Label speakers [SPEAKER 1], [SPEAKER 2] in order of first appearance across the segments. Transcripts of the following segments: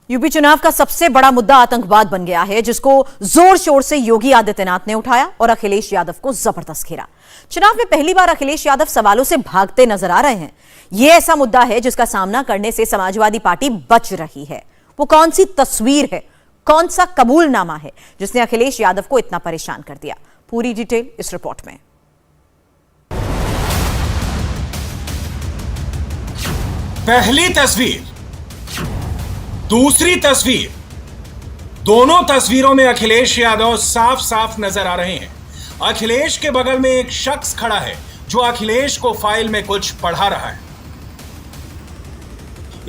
[SPEAKER 1] UP चुनाव का सबसे बड़ा मुद्दा आतंकवाद बन गया है, जिसको जोर शोर से योगी आदित्यनाथ ने उठाया और अखिलेश यादव को जबरदस्त घेरा। चुनाव में पहली बार अखिलेश यादव सवालों से भागते नजर आ रहे हैं। यह ऐसा मुद्दा है जिसका सामना करने से समाजवादी पार्टी बच रही है। वो कौन सी तस्वीर है, कौन सा कबूलनामा है जिसने अखिलेश यादव को इतना परेशान कर दिया? पूरी डिटेल इस रिपोर्ट में।
[SPEAKER 2] पहली तस्वीर, दूसरी तस्वीर, दोनों तस्वीरों में अखिलेश यादव साफ साफ नजर आ रहे हैं। अखिलेश के बगल में एक शख्स खड़ा है जो अखिलेश को फाइल में कुछ पढ़ा रहा है।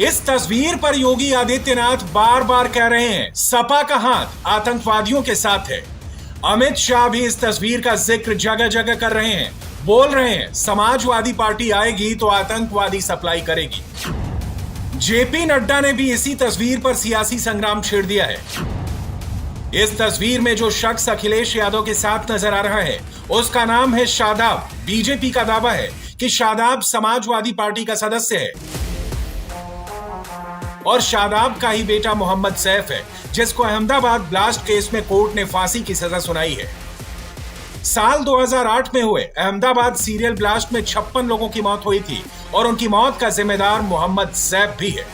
[SPEAKER 2] इस तस्वीर पर योगी आदित्यनाथ बार बार कह रहे हैं सपा का हाथ आतंकवादियों के साथ है। अमित शाह भी इस तस्वीर का जिक्र जगह जगह कर रहे हैं, बोल रहे हैं समाजवादी पार्टी आएगी तो आतंकवादी सप्लाई करेगी। जेपी नड्डा ने भी इसी तस्वीर पर सियासी संग्राम छेड़ दिया है। इस तस्वीर में जो शख्स अखिलेश यादव के साथ नजर आ रहा है उसका नाम है शादाब। बीजेपी का दावा है कि शादाब समाजवादी पार्टी का सदस्य है और शादाब का ही बेटा मोहम्मद सैफ है, जिसको अहमदाबाद ब्लास्ट केस में कोर्ट ने फांसी की सजा सुनाई है। साल 2008 में हुए अहमदाबाद सीरियल ब्लास्ट में 56 लोगों की मौत हुई थी और उनकी मौत का जिम्मेदार मोहम्मद सैफ भी है।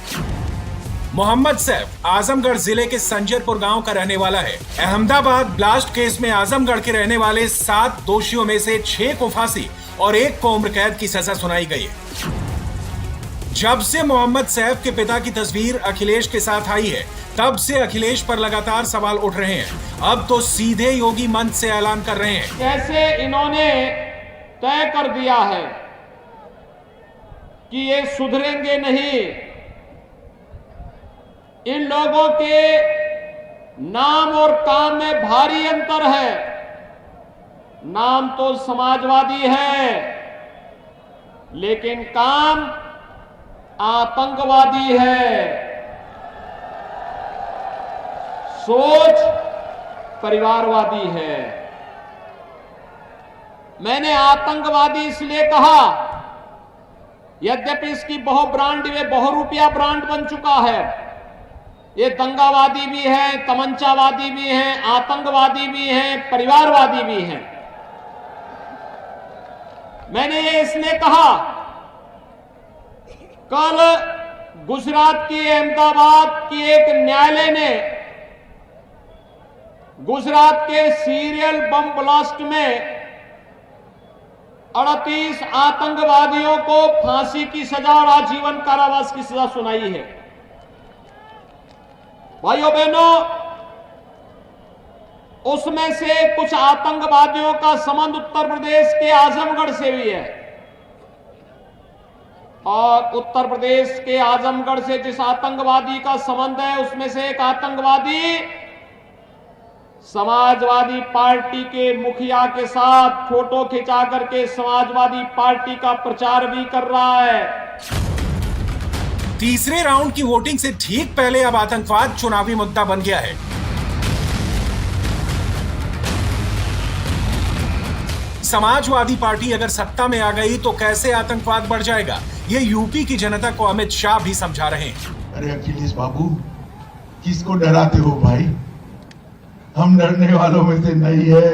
[SPEAKER 2] मोहम्मद सैफ आजमगढ़ जिले के संजरपुर गांव का रहने वाला है। अहमदाबाद ब्लास्ट केस में आजमगढ़ के रहने वाले 7 दोषियों में से 6 को फांसी और 1 को उम्र कैद की सजा सुनाई गई है। जब से मोहम्मद सैफ के पिता की तस्वीर अखिलेश के साथ आई है, तब से अखिलेश पर लगातार सवाल उठ रहे हैं। अब तो सीधे योगी मंच से ऐलान कर रहे हैं।
[SPEAKER 3] कैसे इन्होंने तय कर दिया है कि ये सुधरेंगे नहीं। इन लोगों के नाम और काम में भारी अंतर है। नाम तो समाजवादी है, लेकिन काम आतंकवादी है। सोच परिवारवादी है। मैंने आतंकवादी इसलिए कहा, यद्यपि इसकी बहुरुपया ब्रांड बन चुका है। ये दंगावादी भी है, तमंचावादी भी है, आतंकवादी भी है, परिवारवादी भी है। मैंने ये इसलिए कहा, कल गुजरात की अहमदाबाद की एक न्यायालय ने गुजरात के सीरियल बम ब्लास्ट में 38 आतंकवादियों को फांसी की सजा और आजीवन कारावास की सजा सुनाई है। भाइयों बहनों, उसमें से कुछ आतंकवादियों का संबंध उत्तर प्रदेश के आजमगढ़ से भी है और उत्तर प्रदेश के आजमगढ़ से जिस आतंकवादी का संबंध है, उसमें से एक आतंकवादी समाजवादी पार्टी के मुखिया के साथ फोटो खिंचा करके समाजवादी पार्टी का प्रचार भी कर रहा है।
[SPEAKER 2] तीसरे राउंड की वोटिंग से ठीक पहले अब आतंकवाद चुनावी मुद्दा बन गया है। समाजवादी पार्टी अगर सत्ता में आ गई तो कैसे आतंकवाद बढ़ जाएगा, ये यूपी की जनता को अमित शाह भी समझा रहे हैं।
[SPEAKER 4] अरे अखिलेश बाबू, किसको डराते हो भाई? हम डरने वालों में से नहीं है,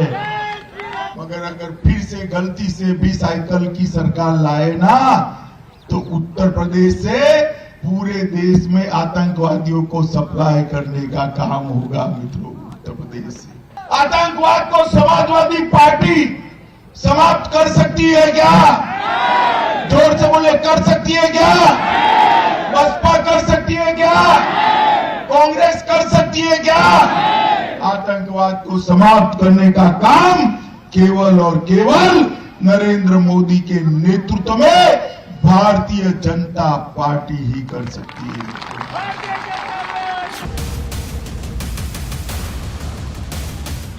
[SPEAKER 4] मगर अगर फिर से गलती से भी साइकिल की सरकार लाए ना, तो उत्तर प्रदेश से पूरे देश में आतंकवादियों को सप्लाई करने का काम होगा। मित्रों, उत्तर प्रदेश से आतंकवाद को समाजवादी पार्टी समाप्त कर सकती है क्या? जोर से बोले, कर सकती है क्या? बसपा कर सकती है क्या? कांग्रेस कर सकती है क्या? आतंकवाद को समाप्त करने का काम केवल और केवल नरेंद्र मोदी के नेतृत्व में भारतीय जनता पार्टी ही कर सकती है।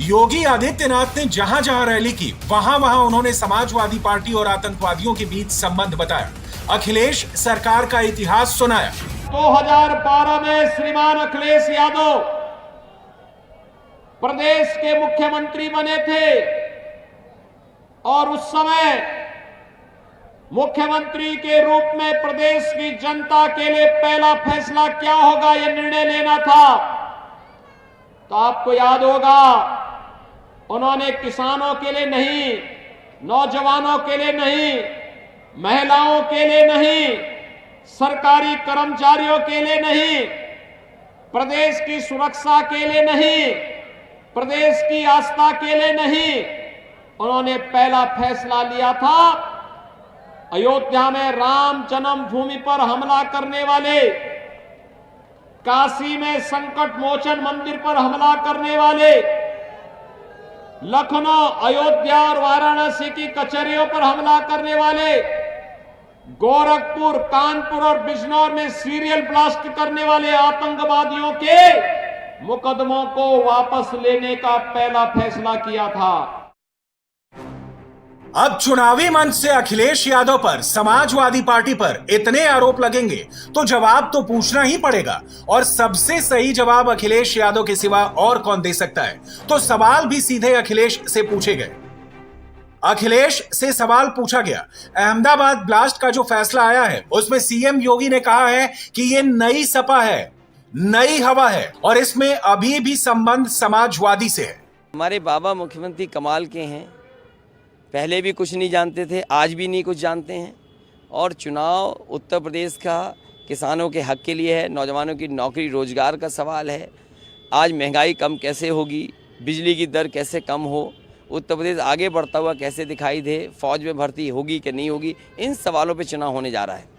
[SPEAKER 2] योगी आदित्यनाथ ने जहां जहां रैली की, वहां वहां उन्होंने समाजवादी पार्टी और आतंकवादियों के बीच संबंध बताया। अखिलेश सरकार का इतिहास सुनाया।
[SPEAKER 3] 2012 में श्रीमान अखिलेश यादव प्रदेश के मुख्यमंत्री बने थे और उस समय मुख्यमंत्री के रूप में प्रदेश की जनता के लिए पहला फैसला क्या होगा, यह निर्णय लेना था। तो आपको याद होगा, उन्होंने किसानों के लिए नहीं, नौजवानों के लिए नहीं, महिलाओं के लिए नहीं, सरकारी कर्मचारियों के लिए नहीं, प्रदेश की सुरक्षा के लिए नहीं, प्रदेश की आस्था के लिए नहीं, उन्होंने पहला फैसला लिया था अयोध्या में राम जन्मभूमि पर हमला करने वाले, काशी में संकट मोचन मंदिर पर हमला करने वाले, लखनऊ, अयोध्या और वाराणसी की कचहरियों पर हमला करने वाले, गोरखपुर, कानपुर और बिजनौर में सीरियल ब्लास्ट करने वाले आतंकवादियों के मुकदमों को वापस लेने का पहला फैसला किया था।
[SPEAKER 2] अब चुनावी मंच से अखिलेश यादव पर, समाजवादी पार्टी पर इतने आरोप लगेंगे तो जवाब तो पूछना ही पड़ेगा। और सबसे सही जवाब अखिलेश यादव के सिवा और कौन दे सकता है? तो सवाल भी सीधे अखिलेश से पूछे गए। अखिलेश से सवाल पूछा गया, अहमदाबाद ब्लास्ट का जो फैसला आया है उसमें सीएम योगी ने कहा है कि ये नई सपा है, नई हवा है और इसमें अभी भी संबंध समाजवादी से है।
[SPEAKER 5] हमारे बाबा मुख्यमंत्री कमाल के हैं, पहले भी कुछ नहीं जानते थे, आज भी नहीं कुछ जानते हैं। और चुनाव उत्तर प्रदेश का किसानों के हक के लिए है, नौजवानों की नौकरी रोजगार का सवाल है। आज महंगाई कम कैसे होगी, बिजली की दर कैसे कम हो, उत्तर प्रदेश आगे बढ़ता हुआ कैसे दिखाई दे, फौज में भर्ती होगी कि नहीं होगी, इन सवालों पे चुनाव होने जा रहा है।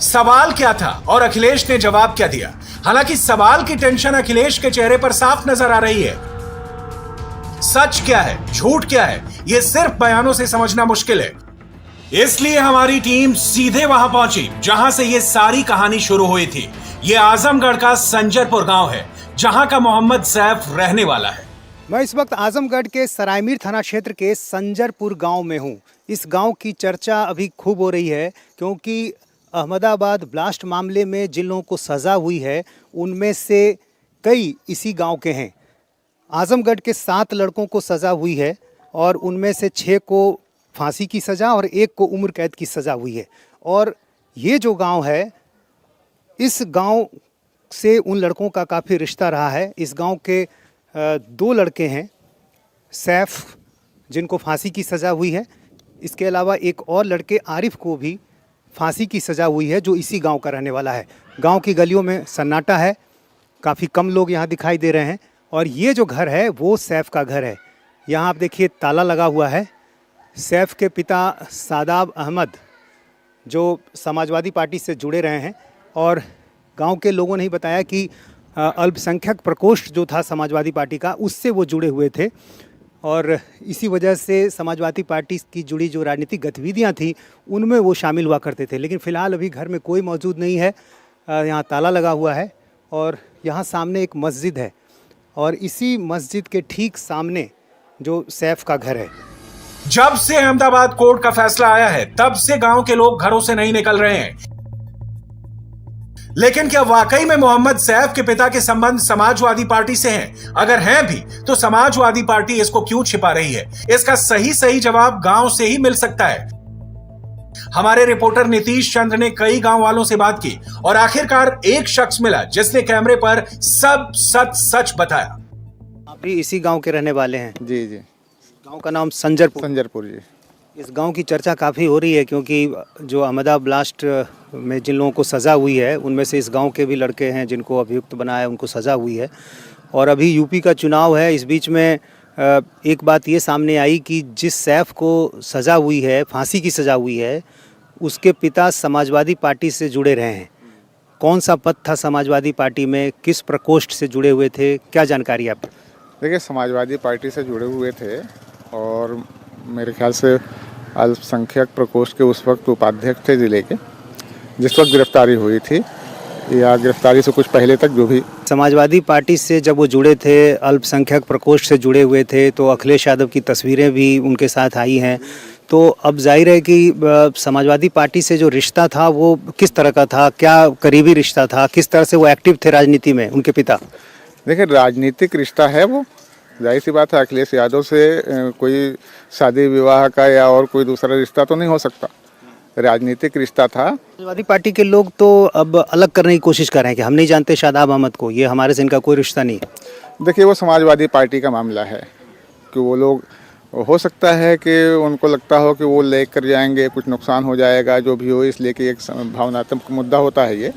[SPEAKER 2] सवाल क्या था और अखिलेश ने जवाब क्या दिया? हालांकि सवाल की टेंशन अखिलेश के चेहरे पर साफ नजर आ रही है। सच क्या है, झूठ क्या है, यह सिर्फ बयानों से समझना मुश्किल है। इसलिए हमारी टीम सीधे वहां पहुंची जहां से यह सारी कहानी शुरू हुई थी। यह आजमगढ़ का संजरपुर गांव है जहां का मोहम्मद सैफ रहने वाला है।
[SPEAKER 6] मैं इस वक्त आजमगढ़ के सरायमीर थाना क्षेत्र के संजरपुर गांव में हूं। इस गांव की चर्चा अभी खूब हो रही है क्योंकि अहमदाबाद ब्लास्ट मामले में जिन लोगों को सज़ा हुई है उनमें से कई इसी गांव के हैं। आजमगढ़ के 7 लड़कों को सज़ा हुई है और उनमें से 6 को फांसी की सज़ा और 1 को उम्र कैद की सज़ा हुई है। और ये जो गांव है, इस गांव से उन लड़कों का काफ़ी रिश्ता रहा है। इस गांव के 2 लड़के हैं, सैफ जिनको फांसी की सज़ा हुई है, इसके अलावा एक और लड़के आरिफ को भी फांसी की सज़ा हुई है जो इसी गांव का रहने वाला है। गांव की गलियों में सन्नाटा है, काफ़ी कम लोग यहाँ दिखाई दे रहे हैं। और ये जो घर है वो सैफ का घर है। यहाँ आप देखिए ताला लगा हुआ है। सैफ के पिता सादाब अहमद जो समाजवादी पार्टी से जुड़े रहे हैं और गांव के लोगों ने ही बताया कि अल्पसंख्यक प्रकोष्ठ जो था समाजवादी पार्टी का, उससे वो जुड़े हुए थे और इसी वजह से समाजवादी पार्टी की जुड़ी जो राजनीतिक गतिविधियां थी उनमें वो शामिल हुआ करते थे। लेकिन फ़िलहाल अभी घर में कोई मौजूद नहीं है। यहाँ ताला लगा हुआ है और यहाँ सामने एक मस्जिद है और इसी मस्जिद के ठीक सामने जो सैफ का घर है।
[SPEAKER 2] जब से अहमदाबाद कोर्ट का फैसला आया है तब से गांव के लोग घरों से नहीं निकल रहे हैं। लेकिन क्या वाकई में मोहम्मद सैफ के पिता के संबंध समाजवादी पार्टी से हैं? अगर हैं भी तो समाजवादी पार्टी इसको क्यों छिपा रही है? इसका सही जवाब गांव से ही मिल सकता है। हमारे रिपोर्टर नीतीश चंद्र ने कई गांव वालों से बात की और आखिरकार एक शख्स मिला जिसने कैमरे पर सब सच बताया।
[SPEAKER 6] आप भी इसी गांव के रहने वाले हैं?
[SPEAKER 7] जी जी।
[SPEAKER 6] गांव का नाम संजरपुर
[SPEAKER 7] जी।
[SPEAKER 6] इस गांव की चर्चा काफ़ी हो रही है क्योंकि जो अहमदाबाद ब्लास्ट में जिन लोगों को सज़ा हुई है उनमें से इस गांव के भी लड़के हैं जिनको अभियुक्त बनाया, उनको सज़ा हुई है। और अभी यूपी का चुनाव है। इस बीच में एक बात ये सामने आई कि जिस सैफ को सज़ा हुई है, फांसी की सज़ा हुई है, उसके पिता समाजवादी पार्टी से जुड़े रहे हैं। कौन सा पद था समाजवादी पार्टी में, किस प्रकोष्ठ से जुड़े हुए थे, क्या जानकारी आप?
[SPEAKER 7] देखिए, समाजवादी पार्टी से जुड़े हुए थे और मेरे ख्याल से अल्पसंख्यक प्रकोष्ठ के उस वक्त उपाध्यक्ष थे ज़िले के, जिस वक्त गिरफ्तारी हुई थी या गिरफ्तारी से कुछ पहले तक जो भी
[SPEAKER 6] समाजवादी पार्टी से जब वो जुड़े थे, अल्पसंख्यक प्रकोष्ठ से जुड़े हुए थे, तो अखिलेश यादव की तस्वीरें भी उनके साथ आई हैं। तो अब जाहिर है कि समाजवादी पार्टी से जो रिश्ता था वो किस तरह का था, क्या करीबी रिश्ता था, किस तरह से वो एक्टिव थे राजनीति में उनके पिता?
[SPEAKER 7] देखिए, राजनीतिक रिश्ता है वो, जाहिर सी बात है। अखिलेश यादव से कोई शादी विवाह का या और कोई दूसरा रिश्ता तो नहीं हो सकता। राजनीतिक रिश्ता था।
[SPEAKER 6] समाजवादी पार्टी के लोग तो अब अलग करने की कोशिश कर रहे हैं कि हम नहीं जानते शादाब अहमद को, ये हमारे से इनका कोई रिश्ता नहीं है।
[SPEAKER 7] देखिए, वो समाजवादी पार्टी का मामला है कि वो लोग, हो सकता है कि उनको लगता हो कि वो लेकर जाएंगे, कुछ नुकसान हो जाएगा, जो भी हो, इसलिए कि एक भावनात्मक मुद्दा होता है ये।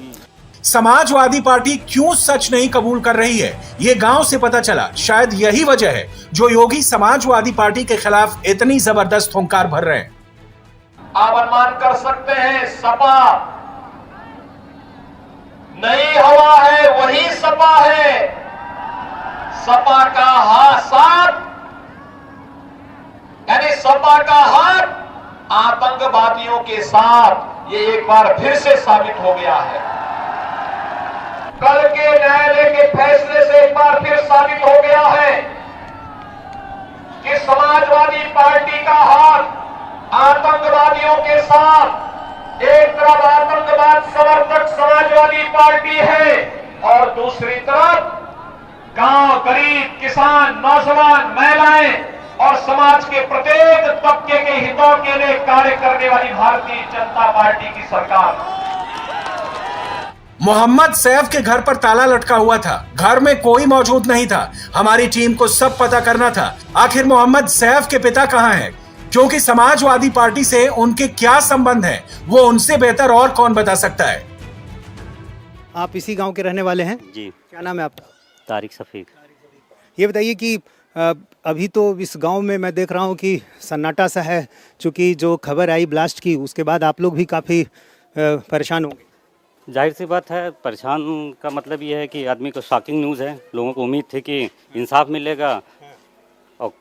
[SPEAKER 2] समाजवादी पार्टी क्यों सच नहीं कबूल कर रही है, ये गांव से पता चला। शायद यही वजह है जो योगी समाजवादी पार्टी के खिलाफ इतनी जबरदस्त हुंकार भर रहे हैं।
[SPEAKER 3] आप अनुमान कर सकते हैं, सपा नई हवा है, वही सपा है। सपा का हाथ साथ, यानी सपा का हाथ आतंकवादियों के साथ, ये एक बार फिर से साबित हो गया है। कल के न्यायालय के फैसले से एक बार फिर साबित हो गया है कि समाजवादी पार्टी का हाथ आतंकवादियों के साथ, एक तरफ आतंकवाद समर्थक समाजवादी पार्टी है और दूसरी तरफ गांव, गरीब, किसान, नौजवान, महिलाएं और समाज के प्रत्येक तबके के हितों के लिए कार्य करने वाली भारतीय जनता पार्टी की सरकार।
[SPEAKER 2] मोहम्मद सैफ के घर पर ताला लटका हुआ था, घर में कोई मौजूद नहीं था। हमारी टीम को सब पता करना था, आखिर मोहम्मद सैफ के पिता कहां हैं, क्योंकि समाजवादी पार्टी से उनके क्या संबंध हैं, वो उनसे बेहतर और कौन बता सकता है।
[SPEAKER 6] आप इसी गांव के रहने वाले हैं?
[SPEAKER 8] जी।
[SPEAKER 6] क्या नाम है आपका?
[SPEAKER 8] तारिक सफ़ीक।
[SPEAKER 6] ये बताइए कि अभी तो इस गांव में मैं देख रहा हूं कि सन्नाटा सा है, चूँकि जो खबर आई ब्लास्ट की, उसके बाद आप लोग भी काफ़ी परेशान होंगे।
[SPEAKER 8] जाहिर सी बात है, परेशान का मतलब ये है कि आदमी को शॉकिंग न्यूज़ है। लोगों को उम्मीद थी कि इंसाफ मिलेगा और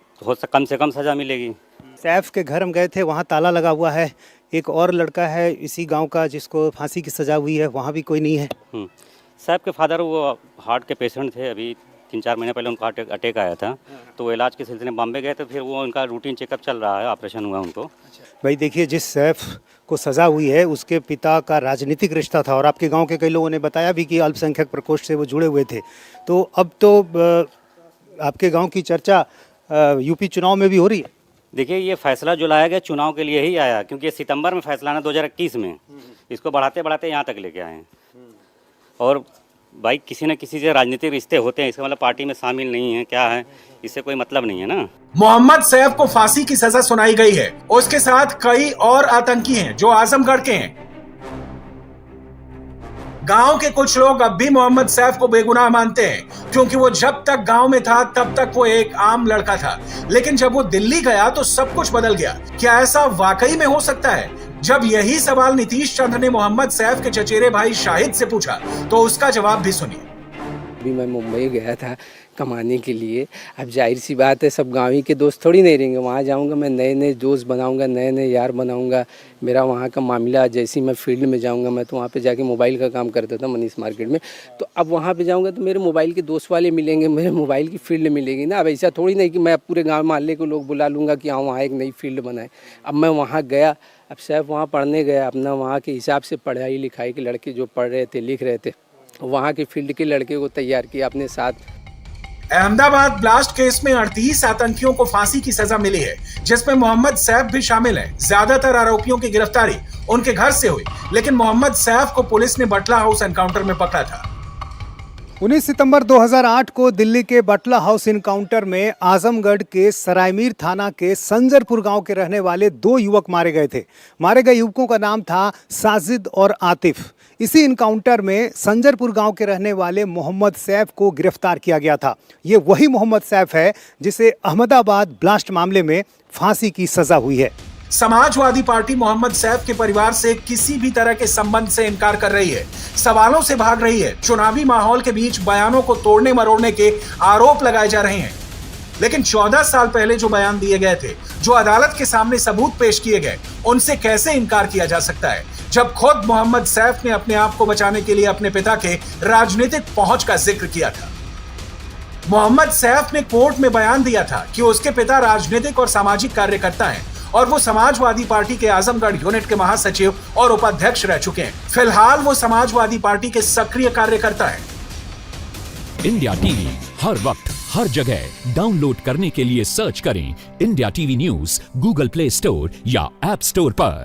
[SPEAKER 8] कम से कम सज़ा मिलेगी।
[SPEAKER 6] सैफ के घर हम गए थे, वहाँ ताला लगा हुआ है। एक और लड़का है इसी गांव का जिसको फांसी की सज़ा हुई है, वहाँ भी कोई नहीं है।
[SPEAKER 8] सैफ के फादर वो हार्ट के पेशेंट थे, अभी 3-4 महीने पहले उनको अटैक आया था, तो वो इलाज के सिलसिले में बॉम्बे गए थे, फिर वो उनका रूटीन चेकअप चल रहा है, ऑपरेशन हुआ उनको।
[SPEAKER 6] भाई देखिए, जिस सैफ को सज़ा हुई है उसके पिता का राजनीतिक रिश्ता था और आपके गांव के कई लोगों ने बताया भी कि अल्पसंख्यक प्रकोष्ठ से वो जुड़े हुए थे। तो अब तो आपके गांव की चर्चा यूपी चुनाव में भी हो रही है।
[SPEAKER 8] देखिए, ये फैसला जो लाया गया चुनाव के लिए ही आया, क्योंकि ये सितंबर में फैसला आना 2021 में, इसको बढ़ाते बढ़ाते यहाँ तक लेके आए हैं। और भाई किसी न किसी से राजनीतिक रिश्ते होते हैं, इसका मतलब पार्टी में शामिल नहीं है, क्या है, इससे कोई मतलब नहीं है ना।
[SPEAKER 2] मोहम्मद सैफ को फांसी की सजा सुनाई गई है, उसके साथ कई और आतंकी हैं जो आजमगढ़ के हैं। गांव के कुछ लोग अब भी मोहम्मद सैफ को बेगुनाह मानते हैं, क्योंकि वो जब तक गांव में था तब तक वो एक आम लड़का था, लेकिन जब वो दिल्ली गया तो सब कुछ बदल गया। क्या ऐसा वाकई में हो सकता है? जब यही सवाल नीतीश चंद्र ने मोहम्मद सैफ के चचेरे भाई शाहिद से पूछा, तो उसका जवाब भी सुनिए।
[SPEAKER 9] अभी मैं मुंबई गया था कमाने के लिए। अब जाहिर सी बात है, सब गाँव ही के दोस्त थोड़ी नहीं रहेंगे। वहाँ जाऊँगा, मैं नए नए दोस्त बनाऊँगा, नए नए यार बनाऊँगा। मेरा वहाँ का मामला, जैसे ही मैं फील्ड में जाऊँगा, मैं तो वहाँ पे जाके मोबाइल का काम करता था मनीष मार्केट में, तो अब वहाँ पे जाऊँगा तो मेरे मोबाइल के दोस्त वाले मिलेंगे, मेरे मोबाइल की फील्ड मिलेगी ना। अब ऐसा थोड़ी नहीं कि मैं पूरे गाँव मोहल्ले को लोग बुला लूँगा कि हाँ वहाँ एक नई फील्ड बनाए। अब मैं वहाँ गया, अब सैफ वहाँ पढ़ने गया, अपना वहाँ के हिसाब से पढ़ाई लिखाई के लड़के जो पढ़ रहे थे, लिख रहे थे, वहाँ के फील्ड के लड़के को तैयार किया अपने साथ।
[SPEAKER 2] अहमदाबाद ब्लास्ट केस में 38 आतंकियों को फांसी की सजा मिली है, जिसमें मोहम्मद सैफ भी शामिल है। ज्यादातर आरोपियों की गिरफ्तारी उनके घर से हुई, लेकिन मोहम्मद सैफ को पुलिस ने बटला हाउस एनकाउंटर में पकड़ा था।
[SPEAKER 6] 19 सितंबर 2008 को दिल्ली के बटला हाउस इनकाउंटर में आजमगढ़ के सरायमीर थाना के संजरपुर गांव के रहने वाले 2 युवक मारे गए थे। मारे गए युवकों का नाम था साजिद और आतिफ। इसी इनकाउंटर में संजरपुर गांव के रहने वाले मोहम्मद सैफ को गिरफ्तार किया गया था। ये वही मोहम्मद सैफ है जिसे अहमदाबाद ब्लास्ट मामले में फांसी की सजा हुई है।
[SPEAKER 2] समाजवादी पार्टी मोहम्मद सैफ के परिवार से किसी भी तरह के संबंध से इनकार कर रही है, सवालों से भाग रही है। चुनावी माहौल के बीच बयानों को तोड़ने मरोड़ने के आरोप लगाए जा रहे हैं, लेकिन 14 साल पहले जो बयान दिए गए थे, जो अदालत के सामने सबूत पेश किए गए, उनसे कैसे इनकार किया जा सकता है, जब खुद मोहम्मद सैफ ने अपने आप को बचाने के लिए अपने पिता के राजनीतिक पहुंच का जिक्र किया था। मोहम्मद सैफ ने कोर्ट में बयान दिया था कि उसके पिता राजनीतिक और सामाजिक कार्यकर्ता हैं और वो समाजवादी पार्टी के आजमगढ़ यूनिट के महासचिव और उपाध्यक्ष रह चुके हैं। फिलहाल वो समाजवादी पार्टी के सक्रिय कार्यकर्ता हैं।
[SPEAKER 10] इंडिया टीवी हर वक्त हर जगह डाउनलोड करने के लिए सर्च करें India TV news Google play store या ऐप स्टोर पर।